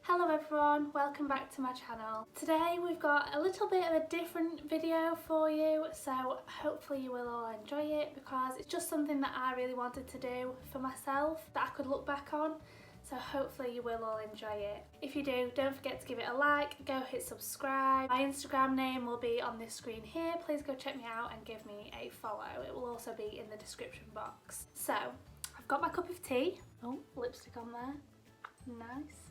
Hello everyone, welcome back to my channel. Today we've got a little bit of a different video for you, so hopefully you will all enjoy it because it's just something that I really wanted to do for myself that I could look back on, so hopefully you will all enjoy it. If you do, don't forget to give it a like, go hit subscribe. My Instagram name will be on this screen here, please go check me out and give me a follow. It will also be in the description box. So, I've got my cup of tea. Oh, lipstick on there, nice.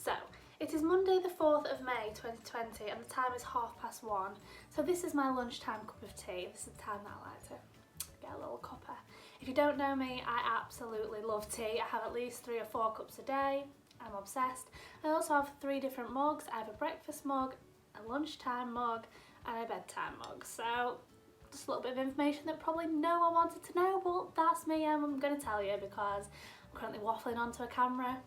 So, it is Monday the 4th of May 2020 and the time is 1:30. So this is my lunchtime cup of tea. This is the time that I like to get a little cuppa. If you don't know me, I absolutely love tea. I have at least 3 or 4 cups a day. I'm obsessed. I also have 3 different mugs. I have a breakfast mug, a lunchtime mug and a bedtime mug. So just a little bit of information that probably no one wanted to know, but that's me and I'm going to tell you because I'm currently waffling onto a camera.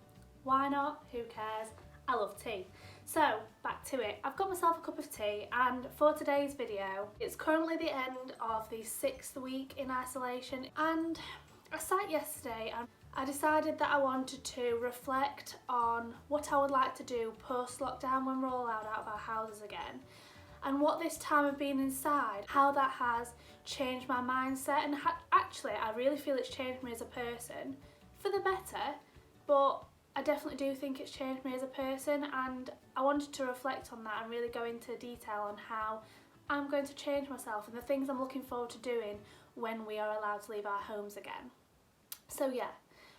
Why not? Who cares? I love tea. So, back to it. I've got myself a cup of tea and for today's video, it's currently the end of the 6th week in isolation and I sat yesterday and I decided that I wanted to reflect on what I would like to do post-lockdown when we're all allowed out of our houses again and what this time of being inside, how that has changed my mindset and actually I really feel it's changed me as a person for the better, but I definitely do think it's changed me as a person and I wanted to reflect on that and really go into detail on how I'm going to change myself and the things I'm looking forward to doing when we are allowed to leave our homes again. So yeah,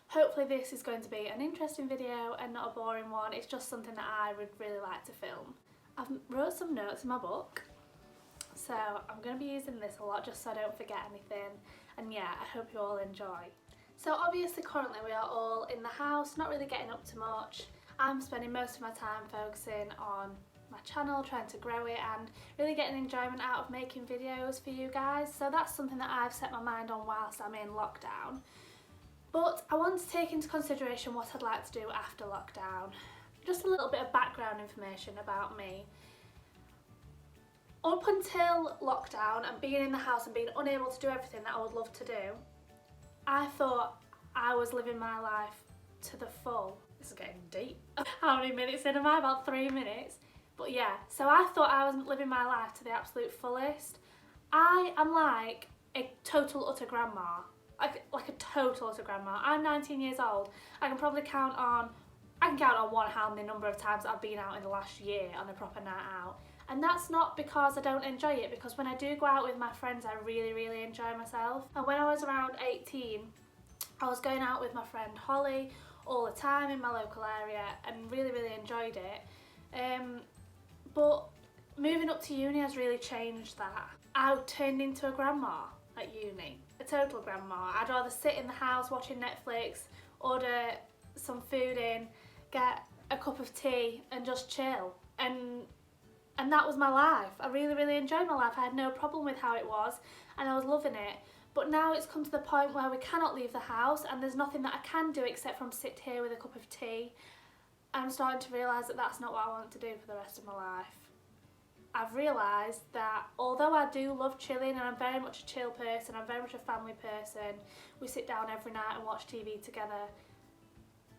hopefully this is going to be an interesting video and not a boring one. It's just something that I would really like to film. I've wrote some notes in my book, so I'm going to be using this a lot just so I don't forget anything, and yeah, I hope you all enjoy. So obviously currently we are all in the house, not really getting up to much. I'm spending most of my time focusing on my channel, trying to grow it and really getting enjoyment out of making videos for you guys. So that's something that I've set my mind on whilst I'm in lockdown. But I want to take into consideration what I'd like to do after lockdown. Just a little bit of background information about me. Up until lockdown and being in the house and being unable to do everything that I would love to do, I thought I was living my life to the full. This is getting deep. How many minutes in am I? About 3 minutes. But yeah, so I thought I was living my life to the absolute fullest. I am like a total utter grandma. Like a total utter grandma. I'm 19 years old. I can probably count on one hand the number of times that I've been out in the last year on a proper night out. And that's not because I don't enjoy it, because when I do go out with my friends I really enjoy myself. And when I was around 18 I was going out with my friend Holly all the time in my local area and really enjoyed it. But moving up to uni has really changed that. I turned into a grandma at uni, a total grandma. I'd rather sit in the house watching Netflix, order some food in, get a cup of tea and just chill. And that was my life. I really enjoyed my life. I had no problem with how it was and I was loving it. But now it's come to the point where we cannot leave the house and there's nothing that I can do except from sit here with a cup of tea. I'm starting to realise that that's not what I want to do for the rest of my life. I've realised that although I do love chilling and I'm very much a chill person, I'm very much a family person, we sit down every night and watch TV together,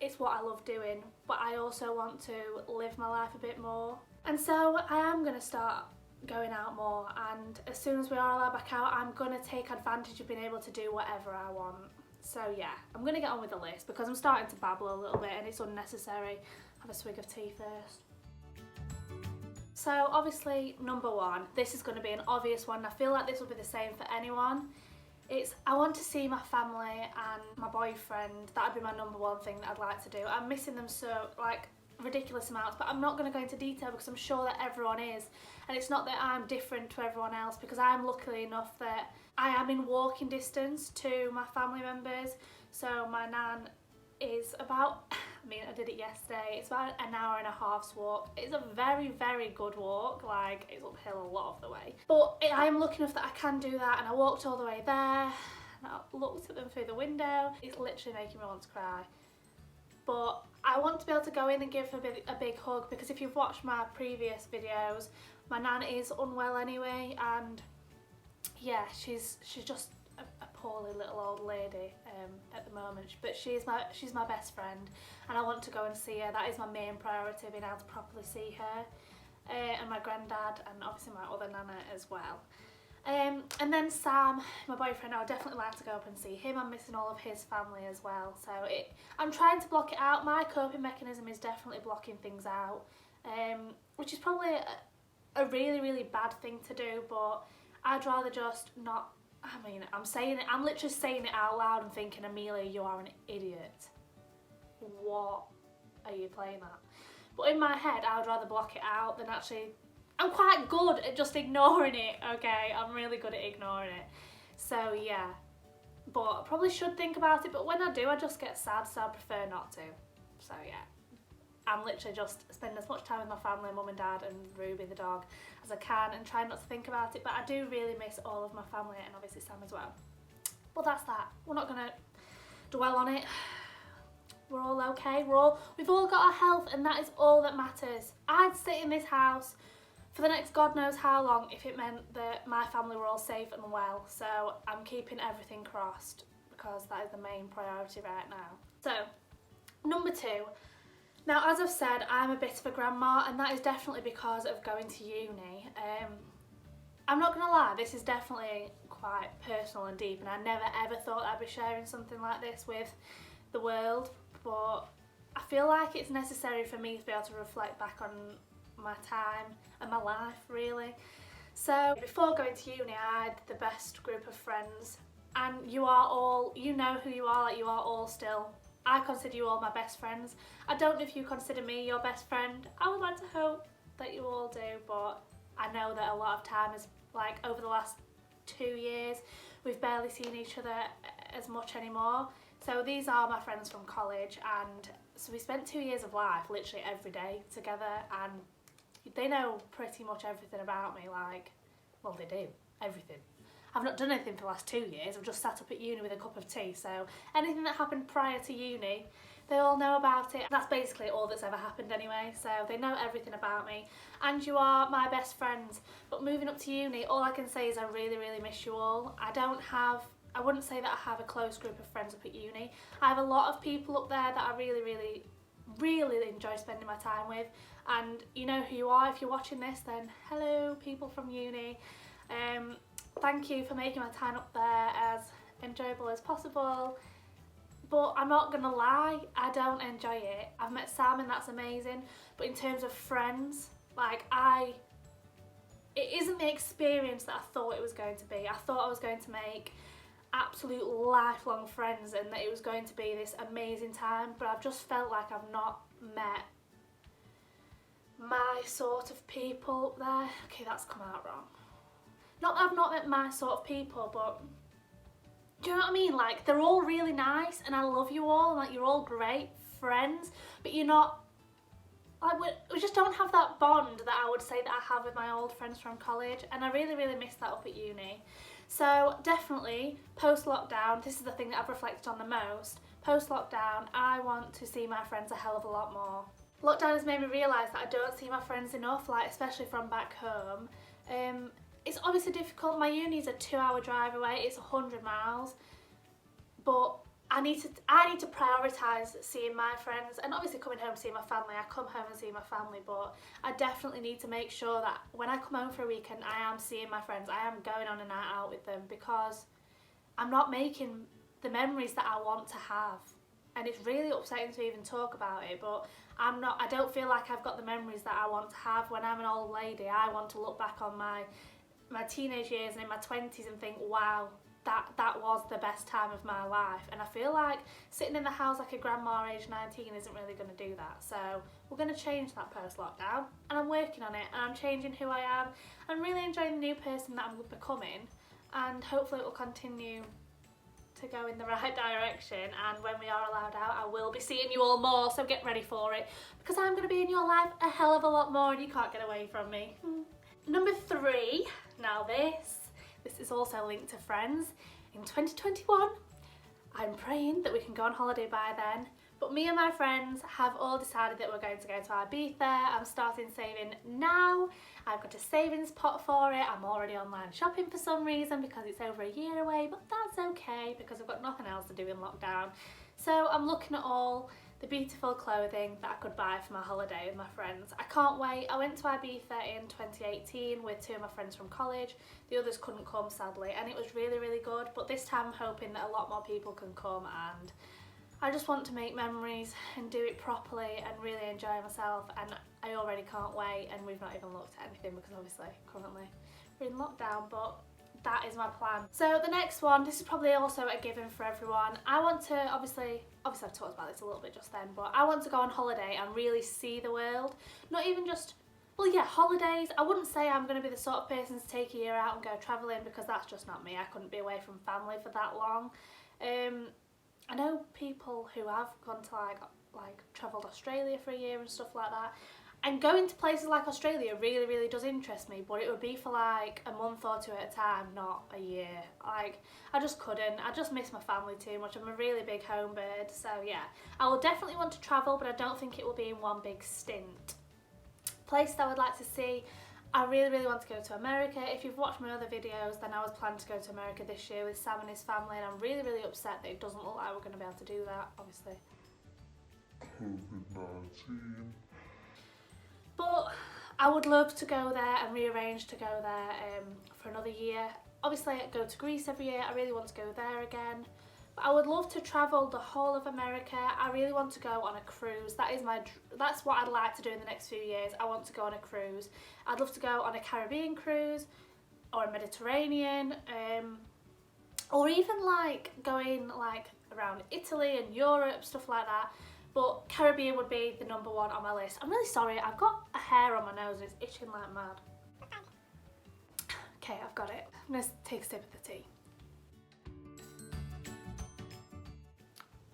it's what I love doing, but I also want to live my life a bit more. And so I am going to start going out more, and as soon as we are allowed back out I'm going to take advantage of being able to do whatever I want. So yeah, I'm going to get on with the list because I'm starting to babble a little bit and it's unnecessary. Have a swig of tea first. So obviously number 1, this is going to be an obvious one. I feel like this will be the same for anyone. It's I want to see my family and my boyfriend. That'd be my number 1 thing that I'd like to do. I'm missing them so ridiculous amounts, but I'm not going to go into detail because I'm sure that everyone is, and it's not that I'm different to everyone else because I'm lucky enough that I am in walking distance to my family members. So my nan is about, I did it yesterday, it's about an hour and a half's walk. It's a very good walk, like it's uphill a lot of the way, but I am lucky enough that I can do that, and I walked all the way there and I looked at them through the window. It's literally making me want to cry. But I want to be able to go in and give her a big hug because if you've watched my previous videos, my nan is unwell anyway, and yeah, she's just a poorly little old lady at the moment, but she's my best friend, and I want to go and see her. That is my main priority, being able to properly see her, and my granddad, and obviously my other nana as well. And then Sam, my boyfriend, I would definitely like to go up and see him. I'm missing all of his family as well, so I'm trying to block it out. My coping mechanism is definitely blocking things out, which is probably a really, really bad thing to do, but I'd rather just not. I mean, I'm literally saying it out loud and thinking, Amelia, you are an idiot. What are you playing at? But in my head, I would rather block it out than actually. I'm quite good at just ignoring it, okay? I'm really good at ignoring it. So yeah, but I probably should think about it, but when I do, I just get sad, so I prefer not to. So yeah, I'm literally just spending as much time with my family, mum and dad and Ruby the dog, as I can, and try not to think about it, but I do really miss all of my family and obviously Sam as well. But that's that. We're not gonna dwell on it. We're all okay. We've all got our health, and that is all that matters. I'd sit in this house for the next God knows how long if it meant that my family were all safe and well. So I'm keeping everything crossed because that is the main priority right now. So, number 2. Now, as I've said, I'm a bit of a grandma, and that is definitely because of going to uni. I'm not gonna lie, this is definitely quite personal and deep, and I never ever thought I'd be sharing something like this with the world, but I feel like it's necessary for me to be able to reflect back on my time and my life, really. So before going to uni, I had the best group of friends, and you are all, you know who you are, like you are all still. I consider you all my best friends. I don't know if you consider me your best friend. I would like to hope that you all do, but I know that a lot of time is, like, over the last 2 years, we've barely seen each other as much anymore. So these are my friends from college, and so we spent 2 years of life literally every day together, and they know pretty much everything about me, like, well, they do, everything. I've not done anything for the last 2 years, I've just sat up at uni with a cup of tea, so anything that happened prior to uni, they all know about it. That's basically all that's ever happened anyway, so they know everything about me. And you are my best friends. But moving up to uni, all I can say is I really, really miss you all. I wouldn't say that I have a close group of friends up at uni. I have a lot of people up there that I really, really, really enjoy spending my time with. And you know who you are. If you're watching this, then hello, people from uni. Thank you for making my time up there as enjoyable as possible. But I'm not gonna lie, I don't enjoy it. I've met Sam and that's amazing, but in terms of friends, like it isn't the experience that I thought it was going to be. I thought I was going to make absolute lifelong friends and that it was going to be this amazing time, but I've just felt like I've not met my sort of people up there. Okay, that's come out wrong. Not that I've not met my sort of people, but do you know what I mean? Like, they're all really nice and I love you all, and like, you're all great friends, but you're not, like, we just don't have that bond that I would say that I have with my old friends from college, and I really, really miss that up at uni. So definitely, post-lockdown, this is the thing that I've reflected on the most. Post-lockdown, I want to see my friends a hell of a lot more. Lockdown has made me realise that I don't see my friends enough, like, especially from back home. It's obviously difficult. My uni is a 2-hour drive away. It's 100 miles, but I need to prioritise seeing my friends, and obviously coming home to see my family. I come home and see my family, but I definitely need to make sure that when I come home for a weekend, I am seeing my friends. I am going on a night out with them, because I'm not making the memories that I want to have, and it's really upsetting to even talk about it. But I don't feel like I've got the memories that I want to have when I'm an old lady. I want to look back on my teenage years and in my 20s and think, wow, that was the best time of my life. And I feel like sitting in the house like a grandma age 19 isn't really going to do that. So we're going to change that post-lockdown, and I'm working on it, and I'm changing who I am. I'm really enjoying the new person that I'm becoming, and hopefully it will continue to go in the right direction. And when we are allowed out, I will be seeing you all more, so get ready for it, because I'm going to be in your life a hell of a lot more, and you can't get away from me. Number 3, now this is also linked to friends. In 2021, I'm praying that we can go on holiday by then, But me and my friends have all decided that we're going to go to Ibiza. I'm starting saving now. I've got a savings pot for it. I'm already online shopping for some reason because it's over a year away, but that's okay because I've got nothing else to do in lockdown. So I'm looking at all the beautiful clothing that I could buy for my holiday with my friends. I can't wait. I went to Ibiza in 2018 with 2 of my friends from college. The others couldn't come sadly, and it was really, really good. But this time I'm hoping that a lot more people can come, and I just want to make memories and do it properly and really enjoy myself, and I already can't wait. And we've not even looked at anything because obviously currently we're in lockdown, but that is my plan. So the next one, this is probably also a given for everyone. I want to, obviously I've talked about this a little bit just then, but I want to go on holiday and really see the world. Not even just, well yeah, holidays. I wouldn't say I'm going to be the sort of person to take a year out and go travelling because that's just not me. I couldn't be away from family for that long. I know people who have gone to like travelled Australia for a year and stuff like that. And going to places like Australia really, really does interest me, but it would be for like a month or 2 at a time, not a year. Like, I just couldn't. I just miss my family too much. I'm a really big home bird, so yeah. I will definitely want to travel, but I don't think it will be in one big stint. Places I would like to see, I really, really want to go to America. If you've watched my other videos, then I was planning to go to America this year with Sam and his family, and I'm really, really upset that it doesn't look like we're going to be able to do that, obviously. COVID-19. But I would love to go there and rearrange to go there for another year. Obviously I go to Greece every year, I really want to go there again. But I would love to travel the whole of America. I really want to go on a cruise. That's what I'd like to do in the next few years. I want to go on a cruise. I'd love to go on a Caribbean cruise or a Mediterranean, or even like going like around Italy and Europe, stuff like that. But Caribbean would be the #1 on my list. I'm really sorry, I've got a hair on my nose and it's itching like mad. Okay, I've got it. I'm going to take a sip of the tea.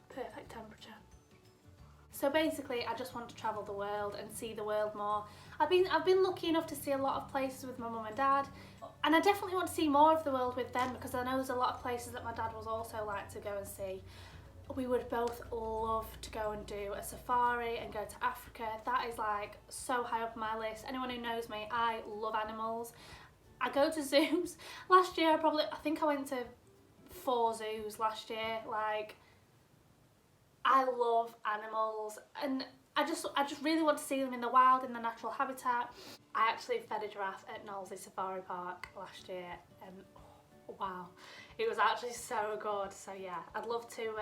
Perfect temperature. So basically, I just want to travel the world and see the world more. I've been lucky enough to see a lot of places with my mum and dad, and I definitely want to see more of the world with them because I know there's a lot of places that my dad was also like to go and see. We would both love to go and do a safari and go to Africa. That is like so high up my list. Anyone who knows me, I love animals. I go to zoos. Last year I think I went to 4 zoos last year. Like, I love animals and I just really want to see them in the wild, in the natural habitat. I actually fed a giraffe at Knowsley Safari Park last year and wow, it was actually so good. So yeah, I'd love to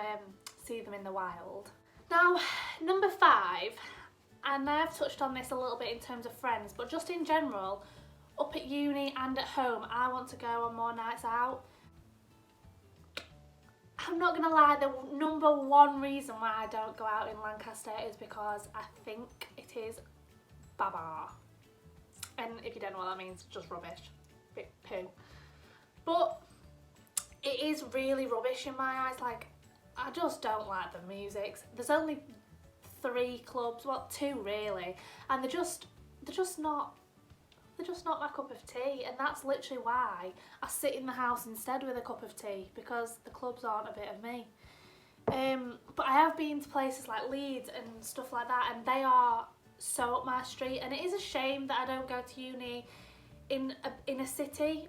see them in the wild. Now, number 5, and I've touched on this a little bit in terms of friends, but just in general, up at uni and at home, I want to go on more nights out. I'm not gonna lie, the #1 reason why I don't go out in Lancaster is because I think it is baba. And if you don't know what that means, just rubbish. Bit poo. But it is really rubbish in my eyes. Like, I just don't like the music. There's only 3 clubs, well 2 really, and they're just not my cup of tea, and that's literally why I sit in the house instead with a cup of tea, because the clubs aren't a bit of me. But I have been to places like Leeds and stuff like that, and they are so up my street, and it is a shame that I don't go to uni in a city.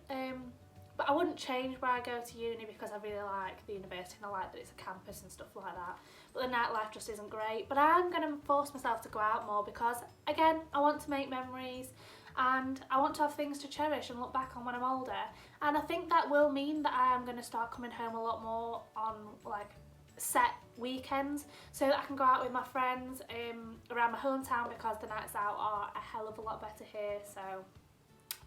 But I wouldn't change where I go to uni because I really like the university and I like that it's a campus and stuff like that. But the nightlife just isn't great. But I am going to force myself to go out more because, again, I want to make memories and I want to have things to cherish and look back on when I'm older. And I think that will mean that I am going to start coming home a lot more on like set weekends so that I can go out with my friends around my hometown because the nights out are a hell of a lot better here. So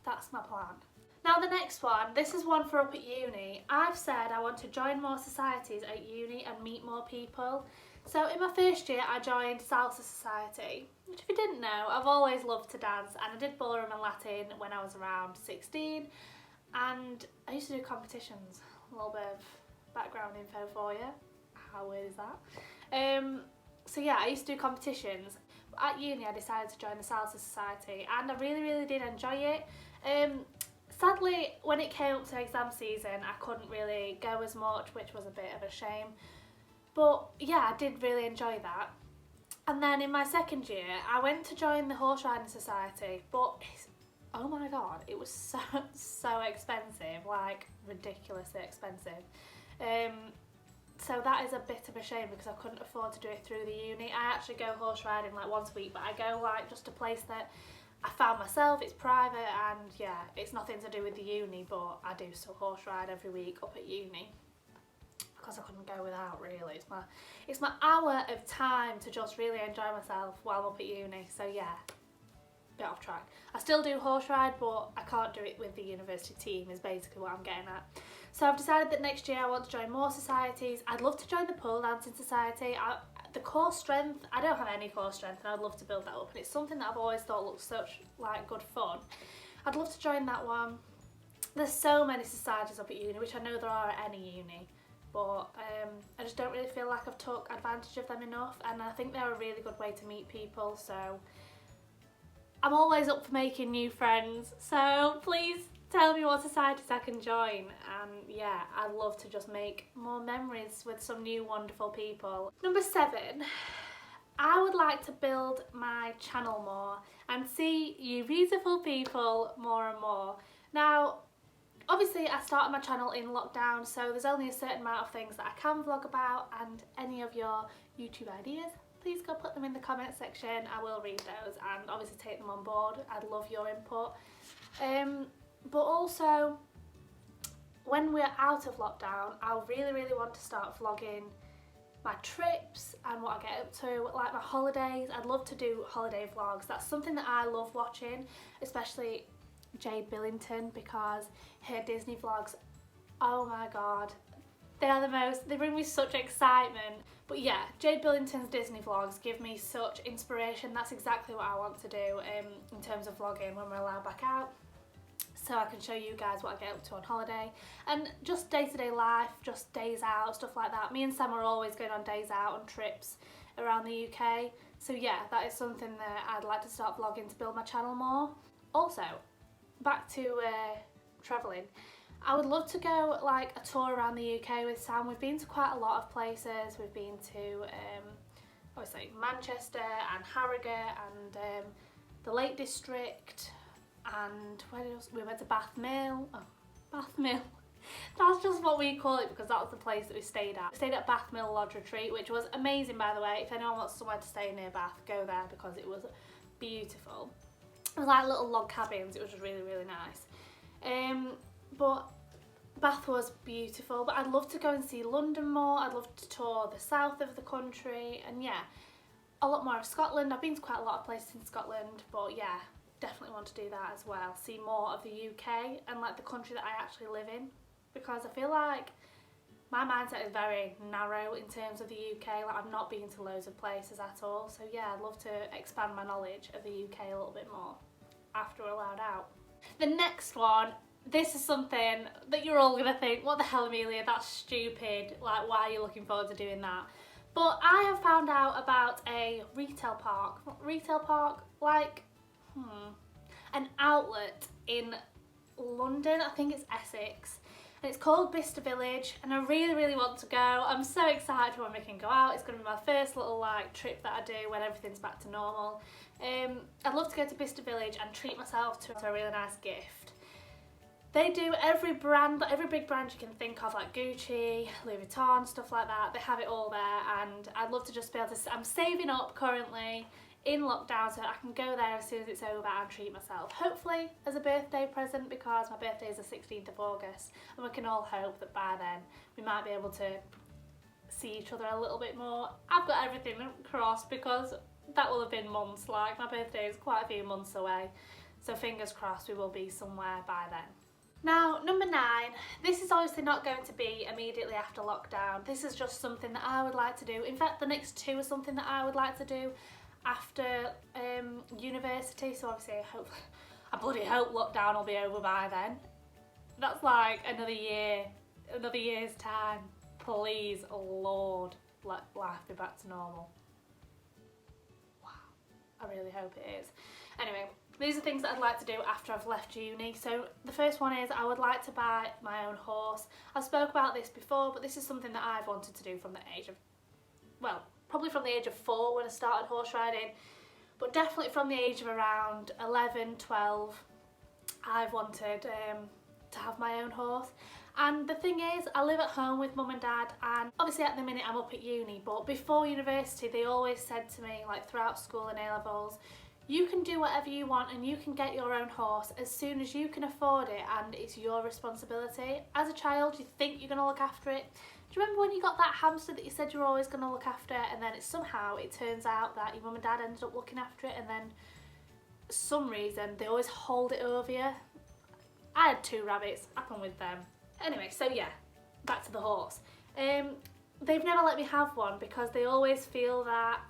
that's my plan. Now the next one, this is one for up at uni. I've said I want to join more societies at uni and meet more people. So in my first year I joined Salsa Society, which if you didn't know, I've always loved to dance, and I did ballroom and Latin when I was around 16, and I used to do competitions. A little bit of background info for you. How weird is that? So yeah, I used to do competitions. At uni I decided to join the Salsa Society and I really, really did enjoy it. Sadly, when it came up to exam season, I couldn't really go as much, which was a bit of a shame. But yeah, I did really enjoy that. And then in my second year, I went to join the horse riding society, but oh my god, it was so expensive, like ridiculously expensive. So that is a bit of a shame because I couldn't afford to do it through the uni. I actually go horse riding like once a week, but I go like just a place that I found myself, it's private, and yeah, it's nothing to do with the uni, but I do still horse ride every week up at uni because I couldn't go without, really. It's my hour of time to just really enjoy myself while I'm up at uni, so yeah, bit off track. I still do horse ride, but I can't do it with the university team is basically what I'm getting at. So I've decided that next year I want to join more societies. I'd love to join the pole dancing society. The core strength, I don't have any core strength and I'd love to build that up, and it's something that I've always thought looks such like good fun. I'd love to join that one. There's so many societies up at uni, which I know there are at any uni, but I just don't really feel like I've took advantage of them enough, and I think they're a really good way to meet people, so I'm always up for making new friends, so please tell me what societies I can join, and yeah, I'd love to just make more memories with some new wonderful people. Number 7, I would like to build my channel more and see you beautiful people more and more. Now, obviously I started my channel in lockdown, so there's only a certain amount of things that I can vlog about, and any of your YouTube ideas, please go put them in the comment section. I will read those and obviously take them on board. I'd love your input. But also, when we're out of lockdown, I really want to start vlogging my trips and what I get up to, like my holidays. I'd love to do holiday vlogs. That's something that I love watching, especially Jade Billington, because her Disney vlogs, oh my god, they bring me such excitement. But yeah, Jade Billington's Disney vlogs give me such inspiration. That's exactly what I want to do in terms of vlogging when we're allowed back out, so I can show you guys what I get up to on holiday, and just day-to-day life, just days out, stuff like that. Me and Sam are always going on days out, on trips around the UK, so yeah, that is something that I'd like to start vlogging to build my channel more. Also, back to travelling. I would love to go like a tour around the UK with Sam. We've been to quite a lot of places. We've been to obviously Manchester and Harrogate and the Lake District, and where else? We went to Bath Mill. Oh, Bath Mill. That's just what we call it because that was the place that we stayed at. We stayed at Bath Mill Lodge Retreat, which was amazing, by the way. If anyone wants somewhere to stay near Bath, go there because it was beautiful. It was like little log cabins. It was just really nice. But Bath was beautiful, but I'd love to go and see London more. I'd love to tour the south of the country, and yeah, a lot more of Scotland. I've been to quite a lot of places in Scotland, but yeah, definitely want to do that as well. See more of the UK and like the country that I actually live in, because I feel like my mindset is very narrow in terms of the UK. Like, I've not been to loads of places at all, so yeah, I'd love to expand my knowledge of the UK a little bit more after we're allowed out. The next one, this is something that you're all gonna think, what the hell, Amelia, that's stupid, like why are you looking forward to doing that? But I have found out about a retail park, like an outlet in London, I think it's Essex, and it's called Bicester Village, and I really want to go. I'm so excited for when we can go out. It's going to be my first little like trip that I do when everything's back to normal. I'd love to go to Bicester Village and treat myself to a really nice gift. They do every brand, every big brand you can think of, like Gucci, Louis Vuitton, stuff like that. They have it all there, and I'd love to just be able to, I'm saving up currently in lockdown so I can go there as soon as it's over and treat myself. Hopefully as a birthday present, because my birthday is the 16th of August, and we can all hope that by then we might be able to see each other a little bit more. I've got everything crossed because that will have been months, like my birthday is quite a few months away, so fingers crossed we will be somewhere by then. Now, number 9, this is obviously not going to be immediately after lockdown. This is just something that I would like to do. In fact, the next 2 are something that I would like to do after university, so obviously I bloody hope lockdown will be over by then. That's like another year's time. Please, Lord, let life be back to normal. Wow, I really hope it is. Anyway, these are things that I'd like to do after I've left uni. So the first one is I would like to buy my own horse. I've spoke about this before, but this is something that I've wanted to do from the age of well, probably from the age of 4 when I started horse riding, but definitely from the age of around 11, 12, I've wanted to have my own horse. And the thing is, I live at home with mum and dad, and obviously at the minute I'm up at uni, but before university they always said to me, like throughout school and A-levels, you can do whatever you want and you can get your own horse as soon as you can afford it, and it's your responsibility. As a child you think you're going to look after it. Do you remember when you got that hamster that you said you were always going to look after, and then somehow it turns out that your mum and dad ended up looking after it, and then for some reason they always hold it over you? I had 2 rabbits, happened with them. Anyway, so yeah, back to the horse. They've never let me have one because they always feel that,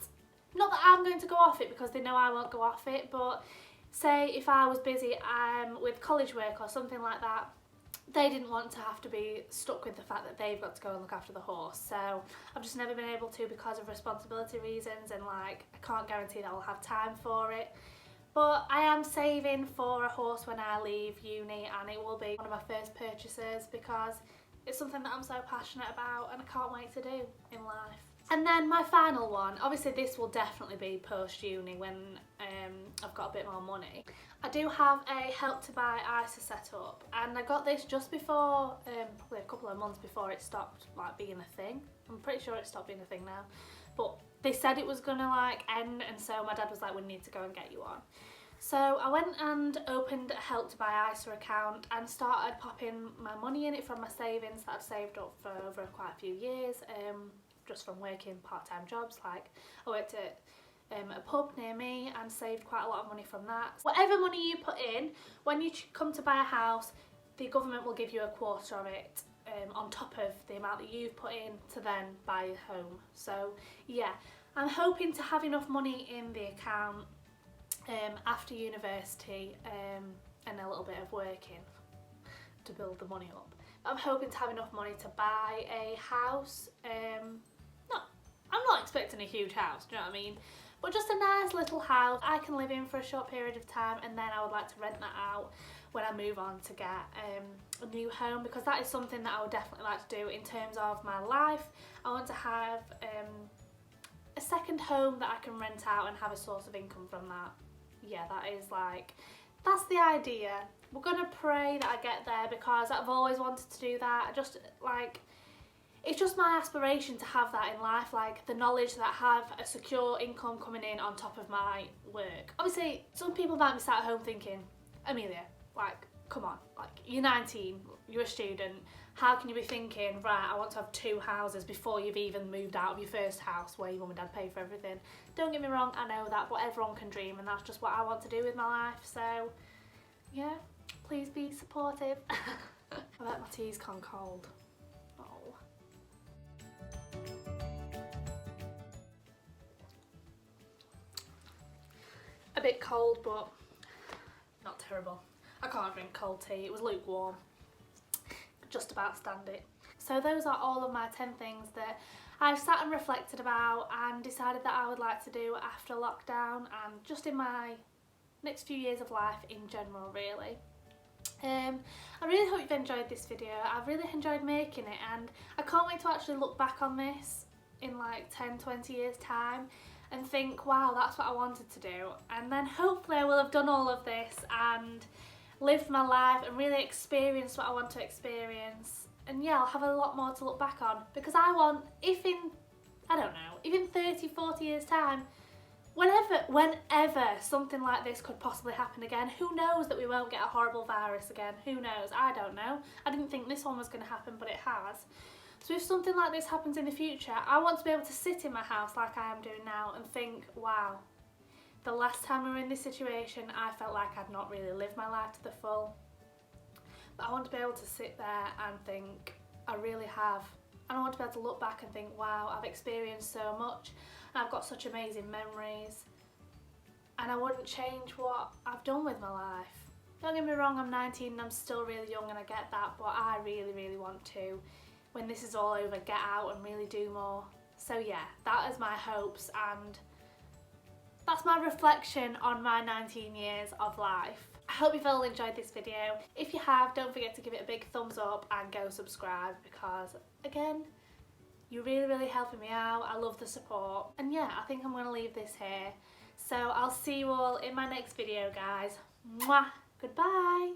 not that I'm going to go off it because they know I won't go off it, but say if I was busy with college work or something like that, they didn't want to have to be stuck with the fact that they've got to go and look after the horse. So I've just never been able to because of responsibility reasons, and like I can't guarantee that I'll have time for it. But I am saving for a horse when I leave uni, and it will be one of my first purchases because it's something that I'm so passionate about and I can't wait to do in life. And then my final one, obviously this will definitely be post-uni when I've got a bit more money. I do have a Help to Buy ISA set up, and I got this just before, probably a couple of months before it stopped like being a thing. I'm pretty sure it stopped being a thing now. But they said it was gonna like end, and so my dad was like, we need to go and get you on. So I went and opened a Help to Buy ISA account and started popping my money in it from my savings that I'd saved up for over quite a few years, just from working part-time jobs. Like I worked at a pub near me and saved quite a lot of money from that. Whatever money you put in, when you come to buy a house, the government will give you a quarter of it on top of the amount that you've put in to then buy a home. So yeah, I'm hoping to have enough money in the account after university and a little bit of working to build the money up. I'm hoping to have enough money to buy a house. I'm not expecting a huge house, do you know what I mean? But just a nice little house I can live in for a short period of time, and then I would like to rent that out when I move on to get a new home, because that is something that I would definitely like to do in terms of my life. I want to have a second home that I can rent out and have a source of income from that. Yeah, that's the idea. We're gonna pray that I get there because I've always wanted to do that. It's just my aspiration to have that in life, like the knowledge that I have a secure income coming in on top of my work. Obviously, some people might be sat at home thinking, Amelia, like, come on, like, you're 19, you're a student, how can you be thinking, right, I want to have 2 houses before you've even moved out of your first house where your mum and dad pay for everything? Don't get me wrong, I know that, but everyone can dream, and that's just what I want to do with my life. So, yeah, please be supportive. I bet my tea's gone cold. Oh. A bit cold, but not terrible. I can't drink cold tea, it was lukewarm. Just about stand it. So those are all of my 10 things that I've sat and reflected about and decided that I would like to do after lockdown and just in my next few years of life in general, really. I really hope you've enjoyed this video. I've really enjoyed making it, and I can't wait to actually look back on this in like 10-20 years time and think, wow, that's what I wanted to do. And then hopefully I will have done all of this and lived my life and really experienced what I want to experience. And yeah, I'll have a lot more to look back on, because I want, if in 30-40 years time, whenever something like this could possibly happen again, who knows that we won't get a horrible virus again, who knows, I don't know. I didn't think this one was going to happen, but it has. So if something like this happens in the future, I want to be able to sit in my house like I am doing now and think, wow, the last time we were in this situation, I felt like I'd not really lived my life to the full. But I want to be able to sit there and think, I really have. And I want to be able to look back and think, wow, I've experienced so much and I've got such amazing memories. And I wouldn't change what I've done with my life. Don't get me wrong, I'm 19 and I'm still really young and I get that, but I really, really want to, when this is all over, get out and really do more. So yeah, that is my hopes, and that's my reflection on my 19 years of life. I hope you've all enjoyed this video. If you have, don't forget to give it a big thumbs up and go subscribe, because again, You're really helping me out. I love the support. And yeah, I think I'm going to leave this here. So I'll see you all in my next video, guys. Mwah! Goodbye!